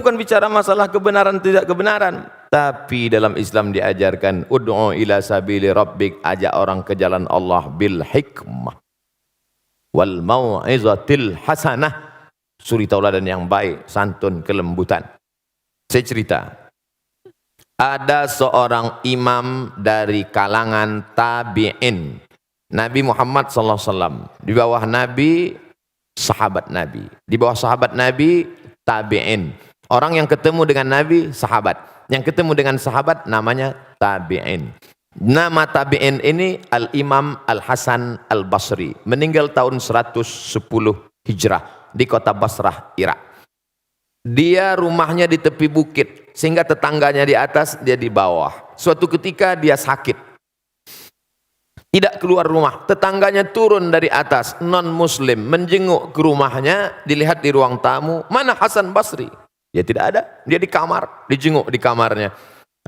bukan bicara masalah kebenaran tidak kebenaran. Tapi dalam Islam diajarkan ud'u ila sabili rabbik, ajak orang ke jalan Allah bil hikmah wal mau'izatil hasanah, suri tauladan yang baik, santun, kelembutan. Saya cerita, ada seorang imam dari kalangan tabi'in. Nabi Muhammad SAW, di bawah Nabi, sahabat Nabi. Di bawah sahabat Nabi, tabi'in. Orang yang ketemu dengan Nabi, sahabat. Yang ketemu dengan sahabat, namanya tabi'in. Nama tabi'in ini Al-Imam Al-Hasan Al-Basri. Meninggal tahun 110 Hijrah di kota Basrah, Irak. Dia rumahnya di tepi bukit, sehingga tetangganya di atas, dia di bawah. Suatu ketika dia sakit, tidak keluar rumah. Tetangganya turun dari atas, non-muslim, menjenguk ke rumahnya. Dilihat di ruang tamu, mana Hasan Basri? Dia tidak ada, dia di kamar, dijenguk di kamarnya.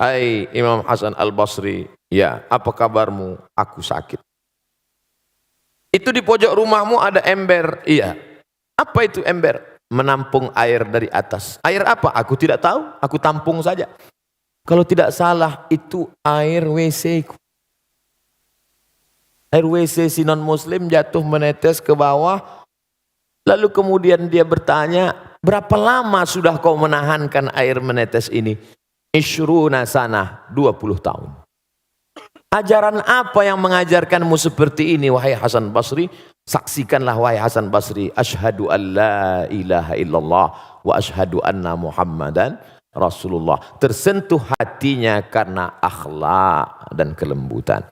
Hai Imam Hasan Al-Basri, ya apa kabarmu? Aku sakit. Itu di pojok rumahmu ada ember. Iya. Apa itu ember? Menampung air dari atas. Air apa? Aku tidak tahu, aku tampung saja. Kalau tidak salah itu air WC ku. Air WC si non-muslim jatuh menetes ke bawah. Lalu kemudian dia bertanya, berapa lama sudah kau menahankan air menetes ini? Ishruna sanah, 20 tahun. Ajaran apa yang mengajarkanmu seperti ini, wahai Hasan Basri? Saksikanlah wahai Hasan Basri, asyhadu an la ilaha illallah wa asyhadu anna Muhammadan Rasulullah. Tersentuh hatinya karena akhlak dan kelembutan.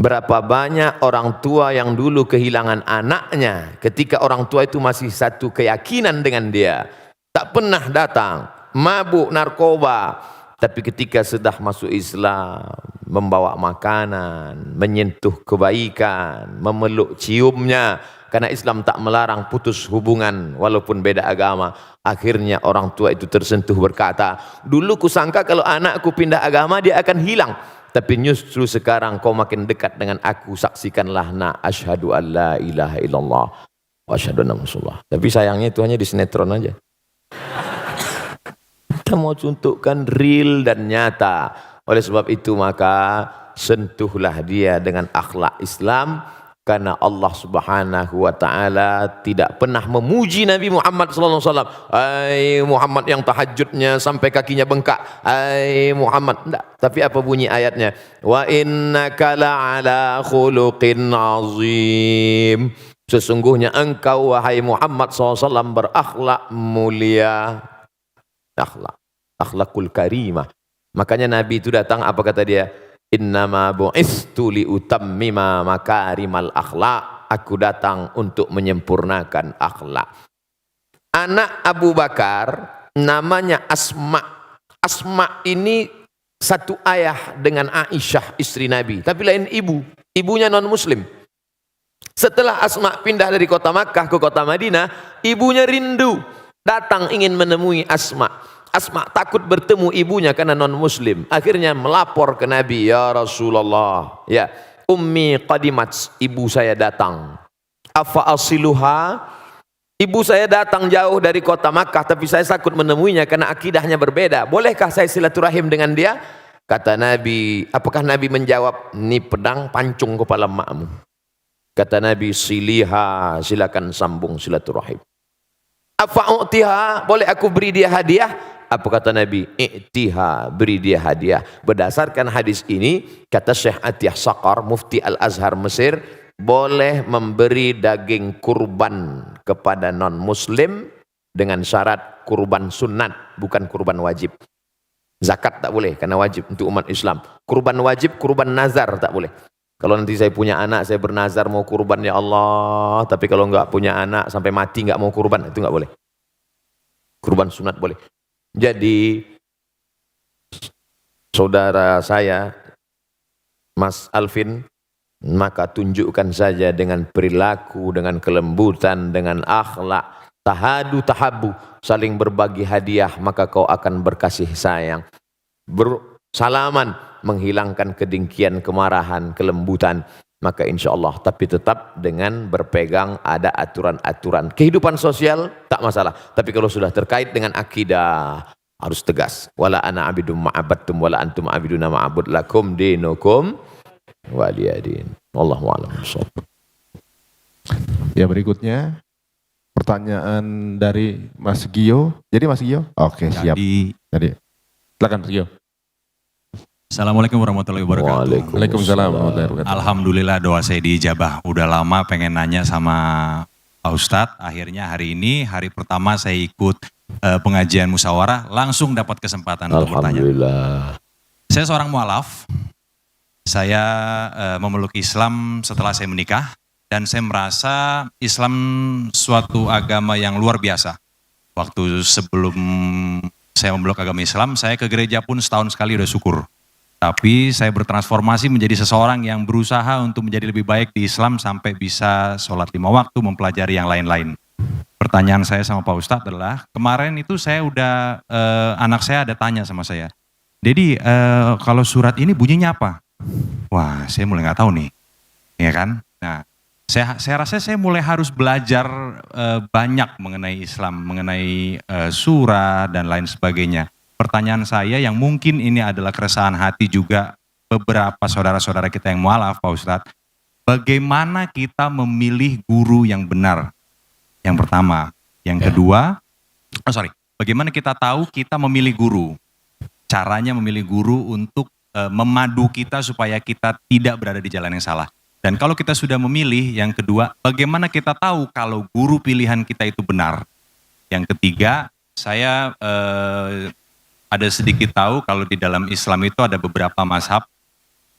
Berapa banyak orang tua yang dulu kehilangan anaknya ketika orang tua itu masih satu keyakinan dengan dia, tak pernah datang, mabuk narkoba, tapi ketika sudah masuk Islam, membawa makanan, menyentuh kebaikan, memeluk ciumnya, karena Islam tak melarang putus hubungan walaupun beda agama. Akhirnya orang tua itu tersentuh, berkata, dulu kusangka kalau anakku pindah agama dia akan hilang, tapi justru sekarang kau makin dekat dengan aku. Saksikanlah nak, asyhadu an la ilaha illallah wa asyhadu anna Rasulullah. Tapi sayangnya itu hanya di sinetron aja. Kita mau contohkan real dan nyata. Oleh sebab itu maka sentuhlah dia dengan akhlak Islam, karena Allah Subhanahu wa taala tidak pernah memuji Nabi Muhammad sallallahu alaihi wasallam. Hai Muhammad yang tahajudnya sampai kakinya bengkak. Hai Muhammad, enggak. Tapi apa bunyi ayatnya? Wa innaka la'ala khuluqin azim. Sesungguhnya engkau wahai Muhammad sallallahu alaihi wasallam berakhlak mulia. Akhlakul karimah. Makanya Nabi itu datang, apa kata dia? Innama bu'istu liutammima makarimal akhlak. Aku datang untuk menyempurnakan akhlak. Anak Abu Bakar namanya Asma. Asma ini satu ayah dengan Aisyah istri Nabi, tapi lain ibu. Ibunya non muslim. Setelah Asma pindah dari kota Makkah ke kota Madinah, ibunya rindu, datang ingin menemui Asma. Asma takut bertemu ibunya karena non muslim. Akhirnya melapor ke Nabi, ya Rasulullah, ya ummi qadimat, ibu saya datang. Afa asiluha, ibu saya datang jauh dari kota Makkah, tapi saya takut menemuinya karena akidahnya berbeda. Bolehkah saya silaturahim dengan dia? Kata Nabi, apakah Nabi menjawab, ini pedang pancung kepala makmu. Kata Nabi, siliha, silakan sambung silaturahim. Afa'utiha, boleh aku beri dia hadiah? Apa kata Nabi? I'tiha, beri dia hadiah. Berdasarkan hadis ini, kata Syekh Atiyah Saqar, Mufti Al-Azhar Mesir, boleh memberi daging kurban kepada non-muslim dengan syarat kurban sunat, bukan kurban wajib. Zakat tak boleh, karena wajib untuk umat Islam. Kurban wajib, kurban nazar tak boleh. Kalau nanti saya punya anak, saya bernazar mau kurban ya Allah, tapi kalau enggak punya anak sampai mati enggak mau kurban, itu enggak boleh. Kurban sunat boleh. Jadi saudara saya Mas Alvin, maka tunjukkan saja dengan perilaku, dengan kelembutan, dengan akhlak, tahadu tahabu, saling berbagi hadiah, maka kau akan berkasih sayang. Bersalaman, menghilangkan kedengkian, kemarahan, kelembutan. maka insya Allah, tapi tetap dengan berpegang ada aturan-aturan kehidupan sosial tak masalah. Tapi kalau sudah terkait dengan akidah harus tegas. Wala ana abidum ma'abadtum wala antum abiduna ma'abud lakum dinukum waliyadin. Wallahu a'lam bishawab. Ya, berikutnya pertanyaan dari Mas Gio. Jadi Mas Gio? Oke, siap. Jadi silakan Mas Gio. Assalamualaikum warahmatullahi wabarakatuh. Waalaikumsalam warahmatullahi wabarakatuh. Alhamdulillah doa saya diijabah. Udah lama pengen nanya sama Pak Ustadz. Akhirnya hari ini, hari pertama saya ikut pengajian musyawarah, langsung dapat kesempatan untuk bertanya. Alhamdulillah. Saya seorang mualaf. Saya memeluk Islam setelah saya menikah. Dan saya merasa Islam suatu agama yang luar biasa. Waktu sebelum saya memeluk agama Islam, saya ke gereja pun setahun sekali udah syukur. Tapi saya bertransformasi menjadi seseorang yang berusaha untuk menjadi lebih baik di Islam sampai bisa sholat 5 waktu, mempelajari yang lain-lain. Pertanyaan saya sama Pak Ustadz adalah, kemarin itu saya udah, anak saya ada tanya sama saya, Dedi, kalau surat ini bunyinya apa? Wah, saya mulai nggak tahu nih, ya kan? Nah, saya rasa saya mulai harus belajar banyak mengenai Islam, mengenai surat dan lain sebagainya. Pertanyaan saya yang mungkin ini adalah keresahan hati juga beberapa saudara-saudara kita yang mualaf, Pak Ustadz. Bagaimana kita memilih guru yang benar? Yang pertama. Yang kedua, bagaimana kita tahu kita memilih guru? Caranya memilih guru untuk memadu kita supaya kita tidak berada di jalan yang salah. Dan kalau kita sudah memilih, yang kedua, bagaimana kita tahu kalau guru pilihan kita itu benar? Yang ketiga, saya ada sedikit tahu kalau di dalam Islam itu ada beberapa mazhab.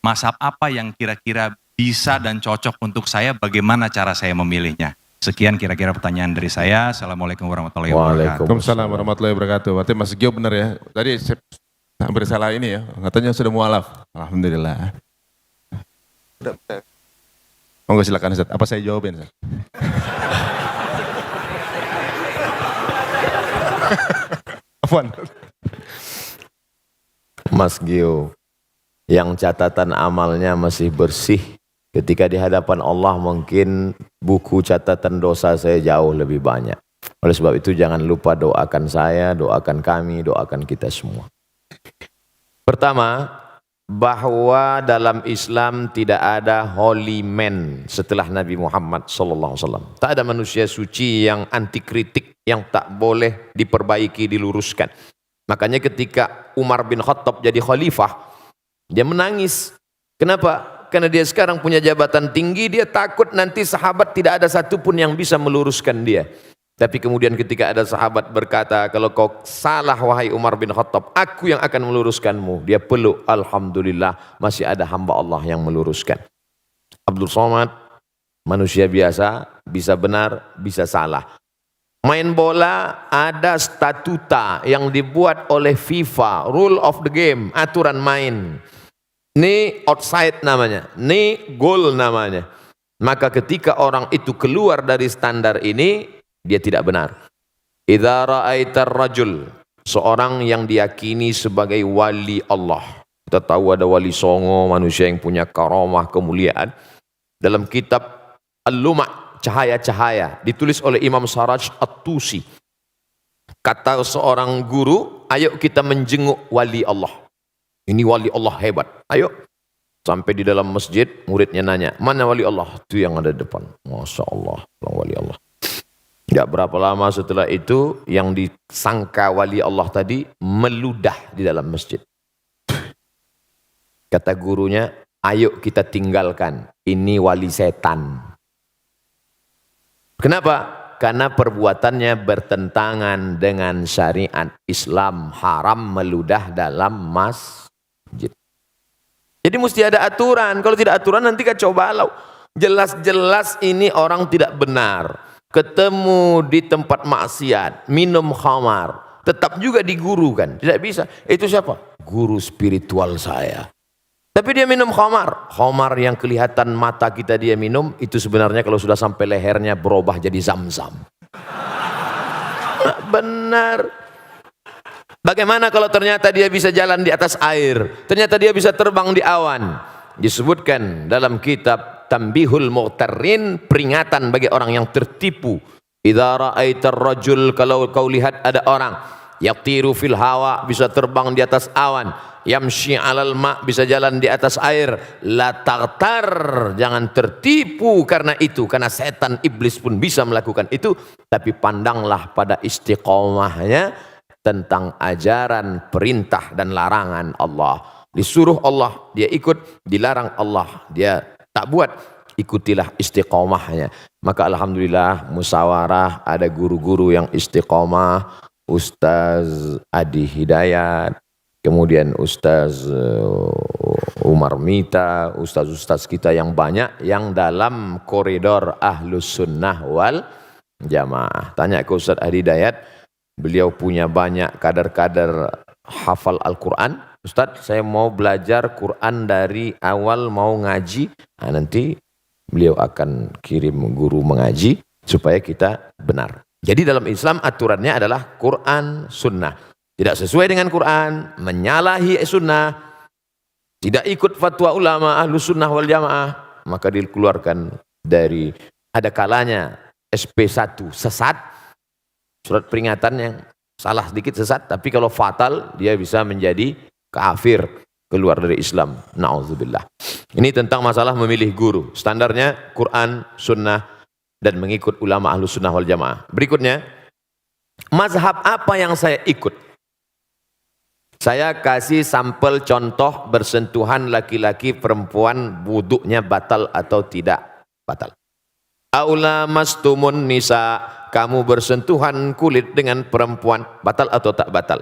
Mazhab apa yang kira-kira bisa dan cocok untuk saya, bagaimana cara saya memilihnya? Sekian kira-kira pertanyaan dari saya. Assalamualaikum warahmatullahi wabarakatuh. Waalaikumsalam warahmatullahi wabarakatuh. Berarti Mas Gio benar ya. Tadi saya hampir salah ini ya. Katanya sudah mualaf. Alhamdulillah. Monggo silakan Ustaz. Apa saya jawabin Ustaz? Afwan. Mas Gio, yang catatan amalnya masih bersih, ketika di hadapan Allah mungkin buku catatan dosa saya jauh lebih banyak. Oleh sebab itu jangan lupa doakan saya, doakan kami, doakan kita semua. Pertama, bahwa dalam Islam tidak ada holy man setelah Nabi Muhammad SAW. Tak ada manusia suci yang anti kritik, yang tak boleh diperbaiki, diluruskan. Makanya ketika Umar bin Khattab jadi khalifah, dia menangis. Kenapa? Karena dia sekarang punya jabatan tinggi, dia takut nanti sahabat tidak ada satupun yang bisa meluruskan dia. Tapi kemudian ketika ada sahabat berkata, kalau kau salah wahai Umar bin Khattab, aku yang akan meluruskanmu. Dia peluk, alhamdulillah masih ada hamba Allah yang meluruskan. Abdul Somad, manusia biasa, bisa benar, bisa salah. Main bola ada statuta yang dibuat oleh FIFA, rule of the game, aturan main. Ini outside namanya, ini goal namanya. Maka ketika orang itu keluar dari standar ini, dia tidak benar. Idza ra'aitar rajul, seorang yang diyakini sebagai wali Allah. Kita tahu ada wali songo, manusia yang punya karamah, kemuliaan. Dalam kitab Al-Luma' cahaya-cahaya, ditulis oleh Imam Saraj At-Tusi. Kata seorang guru, ayo kita menjenguk wali Allah. Ini wali Allah hebat, ayo. Sampai di dalam masjid, muridnya nanya, mana wali Allah? Itu yang ada di depan. Masya Allah, wali Allah. Gak berapa lama setelah itu, yang disangka wali Allah tadi, meludah di dalam masjid. Kata gurunya, ayo kita tinggalkan, ini wali setan. Kenapa? Karena perbuatannya bertentangan dengan syariat Islam, haram meludah dalam masjid. Jadi mesti ada aturan, kalau tidak aturan nanti kacau balau. Jelas-jelas ini orang tidak benar. Ketemu di tempat maksiat, minum khamar, tetap juga digurukan. Tidak bisa. Itu siapa? Guru spiritual saya. Tapi dia minum khamar. Khamar yang kelihatan mata kita dia minum, itu sebenarnya kalau sudah sampai lehernya berubah jadi zam-zam. Benar. Bagaimana kalau ternyata dia bisa jalan di atas air? Ternyata dia bisa terbang di awan. Disebutkan dalam kitab Tambihul mughtarrin, peringatan bagi orang yang tertipu. Idza ra'aitar rajul, kalau kau lihat ada orang yatiru fil hawa, bisa terbang di atas awan, yamshi 'alal ma', bisa jalan di atas air, la taghtar, jangan tertipu karena itu, karena setan iblis pun bisa melakukan itu, tapi pandanglah pada istiqomahnya tentang ajaran perintah dan larangan Allah. Disuruh Allah dia ikut, dilarang Allah dia tak buat, ikutilah istiqomahnya. Maka alhamdulillah musyawarah ada guru-guru yang istiqomah, Ustaz Adi Hidayat, kemudian Ustaz Umar Mita, ustaz-ustaz kita yang banyak yang dalam koridor Ahlus Sunnah wal Jamaah. Tanya ke Ustaz Adi Hidayat, beliau punya banyak kader-kader hafal Al-Quran. Ustaz, saya mau belajar Quran dari awal, mau ngaji. Nah, nanti beliau akan kirim guru mengaji supaya kita benar. Jadi dalam Islam aturannya adalah Quran, Sunnah. Tidak sesuai dengan Quran, menyalahi Sunnah, tidak ikut fatwa ulama Ahlus Sunnah wal Jamaah, maka dikeluarkan dari, ada kalanya SP1 sesat, surat peringatan yang salah sedikit sesat, tapi kalau fatal dia bisa menjadi kafir, keluar dari Islam. Na'udzubillah. Ini tentang masalah memilih guru. Standarnya Quran, Sunnah, dan mengikut ulama Ahlus Sunnah wal Jamaah. Berikutnya, mazhab apa yang saya ikut? Saya kasih sampel contoh bersentuhan laki-laki perempuan, wuduknya batal atau tidak batal. Aula mastumun nisa, kamu bersentuhan kulit dengan perempuan, batal atau tak batal?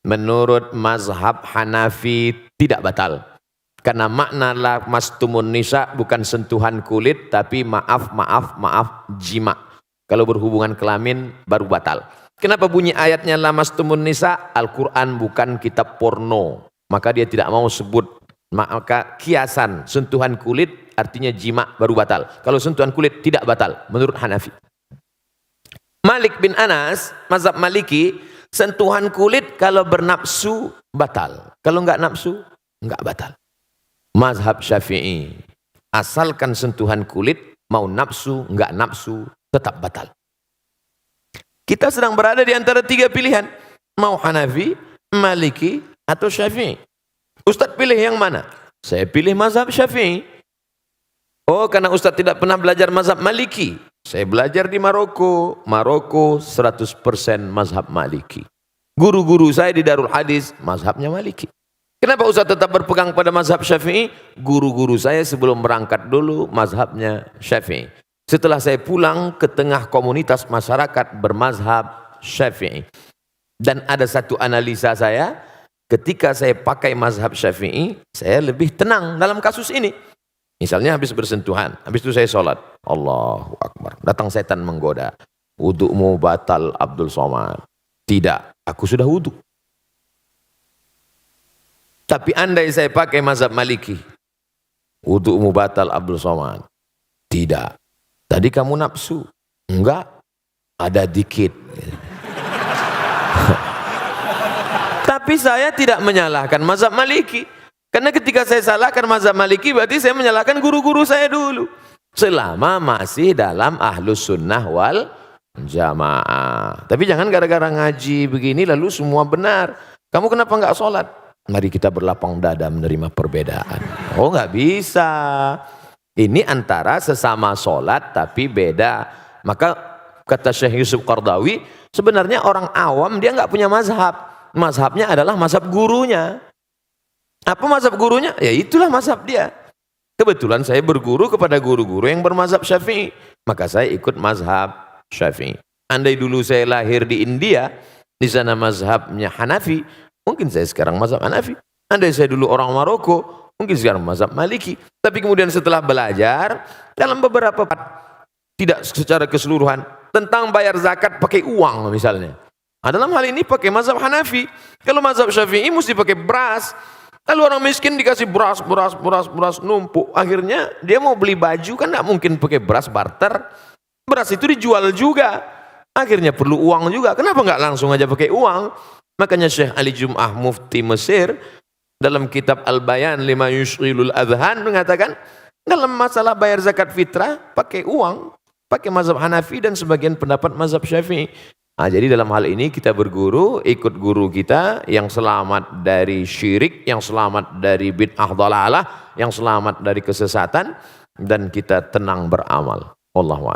Menurut mazhab Hanafi tidak batal. Karena makna mastumun nisa bukan sentuhan kulit, tapi maaf jima. Kalau berhubungan kelamin baru batal. Kenapa bunyi ayatnya lamastumun nisa? Al-Quran bukan kitab porno, maka dia tidak mau sebut. Maka kiasan sentuhan kulit artinya jima baru batal. Kalau sentuhan kulit tidak batal menurut Hanafi. Malik bin Anas, mazhab Maliki, sentuhan kulit kalau bernafsu batal, kalau enggak nafsu enggak batal. Mazhab Syafi'i, asalkan sentuhan kulit, mau nafsu enggak nafsu tetap batal. Kita sedang berada di antara tiga pilihan, mau Hanafi, Maliki, atau Syafi'i. Ustadz pilih yang mana? Saya pilih mazhab Syafi'i. Oh, karena Ustadz tidak pernah belajar mazhab Maliki. Saya belajar di Maroko. Maroko 100% mazhab Maliki. Guru-guru saya di Darul Hadis mazhabnya Maliki. Kenapa Ustaz tetap berpegang pada mazhab Syafi'i? Guru-guru saya sebelum berangkat dulu mazhabnya Syafi'i. Setelah saya pulang ke tengah komunitas masyarakat bermazhab Syafi'i. Dan ada satu analisa saya, ketika saya pakai mazhab Syafi'i, saya lebih tenang dalam kasus ini. Misalnya habis bersentuhan, habis itu saya sholat. Allahu Akbar. Datang setan menggoda. Wudu'mu batal Abdul Somad. Tidak, aku sudah wudu. Tapi andai saya pakai mazhab Maliki, wudu'mu batal Abdul Somad. Tidak. Tadi kamu nafsu. Enggak. Ada dikit. Tapi saya tidak menyalahkan mazhab Maliki. Karena ketika saya salahkan mazhab Maliki, berarti saya menyalahkan guru-guru saya dulu. Selama masih dalam Ahlus Sunnah wal Jamaah. Tapi jangan gara-gara ngaji begini lalu semua benar. Kamu kenapa enggak sholat? Mari kita berlapang dada menerima perbedaan. Oh, nggak bisa. Ini antara sesama sholat tapi beda. Maka kata Syekh Yusuf Qardawi, sebenarnya orang awam dia nggak punya mazhab. Mazhabnya adalah mazhab gurunya. Apa mazhab gurunya? Ya itulah mazhab dia. Kebetulan saya berguru kepada guru-guru yang bermazhab Syafi'i. Maka saya ikut mazhab Syafi'i. Andai dulu saya lahir di India, di sana mazhabnya Hanafi, mungkin saya sekarang mazhab Hanafi. Andai saya dulu orang Maroko, mungkin sekarang mazhab Maliki. Tapi kemudian setelah belajar, dalam beberapa tidak secara keseluruhan, tentang bayar zakat pakai uang misalnya. Nah, dalam hal ini pakai mazhab Hanafi. Kalau mazhab Syafi'i mesti pakai beras. Lalu orang miskin dikasih beras numpuk. Akhirnya dia mau beli baju kan tidak mungkin pakai beras barter. Beras itu dijual juga. Akhirnya perlu uang juga. Kenapa nggak langsung aja pakai uang? Makanya Syekh Ali Jum'ah Mufti Mesir dalam kitab Al-Bayan lima yushghilul adhan mengatakan Dalam masalah bayar zakat fitrah, pakai uang, pakai mazhab Hanafi dan sebagian pendapat mazhab Syafi'i. Nah, jadi dalam hal ini kita berguru, ikut guru kita yang selamat dari syirik, yang selamat dari bid'ah dhalalah, yang selamat dari kesesatan, dan kita tenang beramal. Wallahu a'lam.